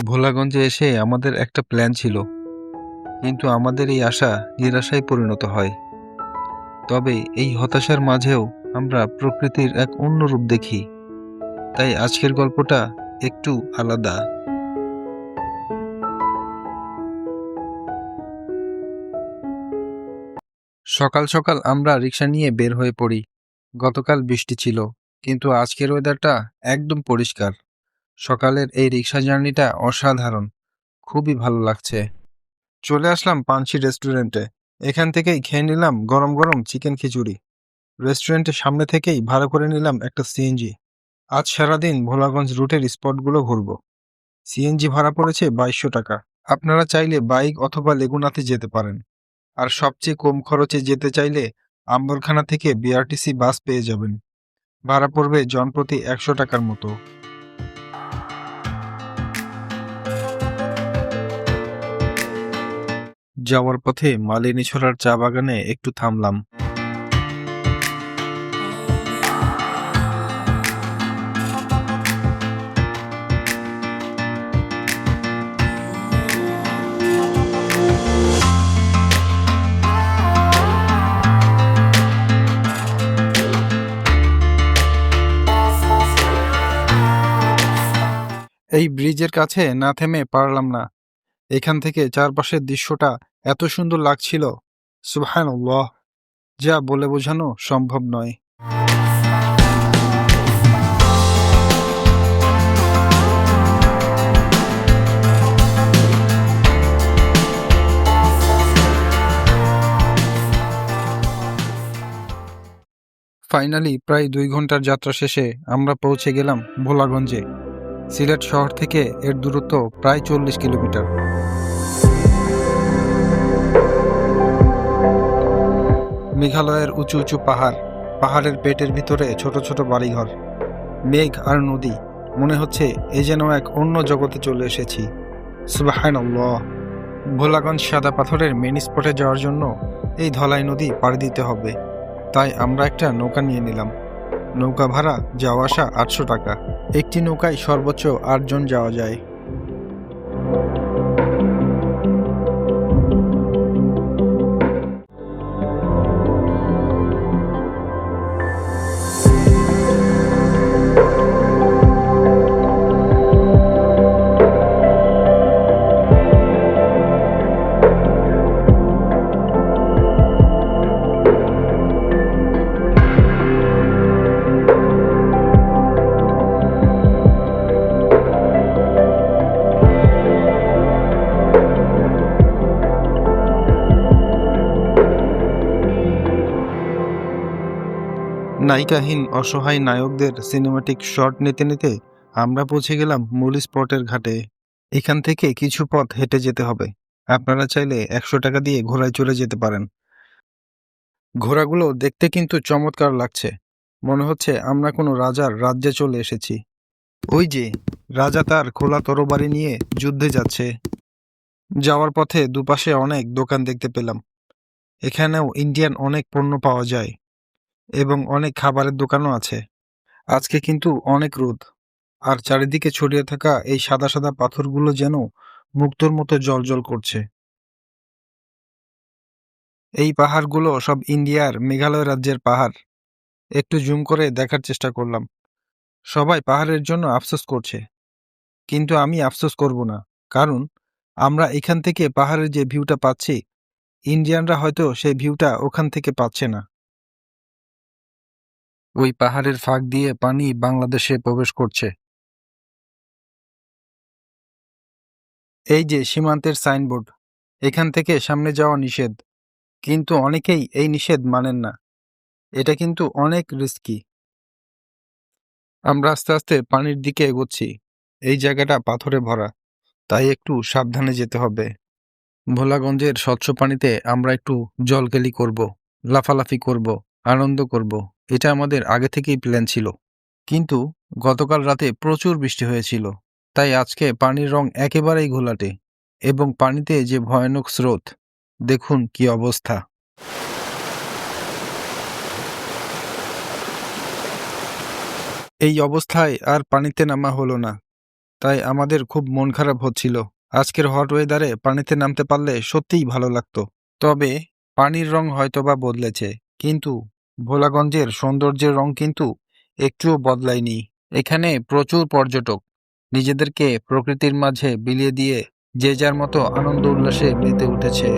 ভোলাগঞ্জে এসে আমাদের একটা প্ল্যান ছিল, কিন্তু আমাদের এই আশা নিরাশায় পরিণত হয়। তবে এই হতাশার মাঝেও আমরা প্রকৃতির এক অন্য রূপ দেখি। তাই আজকের গল্পটা একটু আলাদা। সকাল সকাল আমরা রিক্সা নিয়ে বের হয়ে পড়ি। গতকাল বৃষ্টি ছিল, কিন্তু আজকের ওয়েদারটা একদম পরিষ্কার। সকালের এই রিক্সা জার্নিটা অসাধারণ, খুবই ভালো লাগছে। চলে আসলাম পানসি রেস্টুরেন্টে। এখান থেকেই খেয়ে নিলাম গরম গরম চিকেন খিচুড়ি। রেস্টুরেন্টের সামনে থেকেই ভাড়া করে নিলাম একটা সিএনজি। আজ সারাদিন ভোলাগঞ্জ রুটের স্পটগুলো ঘুরবো। সিএনজি ভাড়া পড়েছে 2200 টাকা। আপনারা চাইলে বাইক অথবা লেগুনাতে যেতে পারেন। আর সবচেয়ে কম খরচে যেতে চাইলে আম্বরখানা থেকে বিআরটিসি বাস পেয়ে যাবেন। ভাড়া পড়বে জনপ্রতি 100 টাকার মতো। যাওয়ার পথে মালিনীছড়ার চা বাগানে একটু থামলাম। এই ব্রিজের কাছে না থেমে পারলাম না। এখান থেকে চারপাশের দৃশ্যটা এত সুন্দর লাগছিল, সুবহানাল্লাহ, যা বলে বোঝানো সম্ভব নয়। ফাইনালি প্রায় 2 ঘন্টার যাত্রা শেষে আমরা পৌঁছে গেলাম ভোলাগঞ্জে। সিলেট শহর থেকে এর দূরত্ব প্রায় 40 কিলোমিটার। মেঘালয়ের উঁচু উঁচু পাহাড়, পাহাড়ের পেটের ভিতরে ছোট ছোট বাড়িঘর, মেঘ আর নদী, মনে হচ্ছে এ যেন এক অন্য জগতে চলে এসেছি। সুবহানাল্লাহ। ভোলাগঞ্জ সাদা পাথরের মেন স্পটে যাওয়ার জন্য এই ধলাই নদী পাড়ি দিতে হবে। তাই আমরা একটা নৌকা নিয়ে নিলাম। নৌকা ভাড়া যাওয়া আসা 800 টাকা। একটি নৌকায় সর্বোচ্চ 8 জন যাওয়া যায়। নায়িকাহীন অসহায় নায়কদের সিনেমাটিক শট নিতে নিতে আমরা পৌঁছে গেলাম মূল স্পটের ঘাটে। এখান থেকে কিছু পথ হেঁটে যেতে হবে। আপনারা চাইলে 100 টাকা দিয়ে ঘোড়ায় চড়ে যেতে পারেন। ঘোড়াগুলো দেখতে কিন্তু চমৎকার লাগছে। মনে হচ্ছে আমরা কোনো রাজার রাজ্যে চলে এসেছি। ওই যে রাজা তার খোলা তরবারি নিয়ে যুদ্ধে যাচ্ছে। যাওয়ার পথে দুপাশে অনেক দোকান দেখতে পেলাম। এখানেও ইন্ডিয়ান অনেক পণ্য পাওয়া যায় এবং অনেক খাবারের দোকানও আছে। আজকে কিন্তু অনেক রোদ, আর চারিদিকে ছড়িয়ে থাকা এই সাদা সাদা পাথরগুলো যেন মুক্তোর মতো জ্বলজ্বল করছে। এই পাহাড়গুলো সব ইন্ডিয়ার মেঘালয় রাজ্যের পাহাড়। একটু জুম করে দেখার চেষ্টা করলাম। সবাই পাহাড়ের জন্য আফসোস করছে, কিন্তু আমি আফসোস করব না। কারণ আমরা এখান থেকে পাহাড়ের যে ভিউটা পাচ্ছি, ইন্ডিয়ানরা হয়তো সেই ভিউটা ওখান থেকে পাচ্ছে না। ওই পাহাড়ের ফাঁক দিয়ে পানি বাংলাদেশে প্রবেশ করছে। এই যে সীমান্তের সাইনবোর্ড, এখান থেকে সামনে যাওয়া নিষেধ, কিন্তু অনেকেই এই নিষেধ মানেন না। এটা কিন্তু অনেক রিস্কি। আমরা আস্তে আস্তে পানির দিকে এগোচ্ছি। এই জায়গাটা পাথরে ভরা, তাই একটু সাবধানে যেতে হবে। ভোলাগঞ্জের স্বচ্ছ পানিতে আমরা একটু জলকেলি করব, লাফালাফি করব, আনন্দ করব। এটা আমাদের আগে থেকেই প্ল্যান ছিল। কিন্তু গতকাল রাতে প্রচুর বৃষ্টি হয়েছিল, তাই আজকে পানির রং একেবারেই ঘোলাটে এবং পানিতে যে ভয়ানক স্রোত, দেখুন কি অবস্থা। এই অবস্থায় আর পানিতে নামা হলো না, তাই আমাদের খুব মন খারাপ হচ্ছিল। আজকের হট ওয়েদারে পানিতে নামতে পারলে সত্যিই ভালো লাগতো। তবে পানির রং হয়তোবা বদলেছে, কিন্তু ভোলাগঞ্জের সৌন্দর্যের রং কিন্তু একটুও বদলায়নি। এখানে প্রচুর পর্যটক নিজেদেরকে প্রকৃতির মাঝে বিলিয়ে দিয়ে যে যার মতো আনন্দ উল্লাসে মেতে উঠেছে।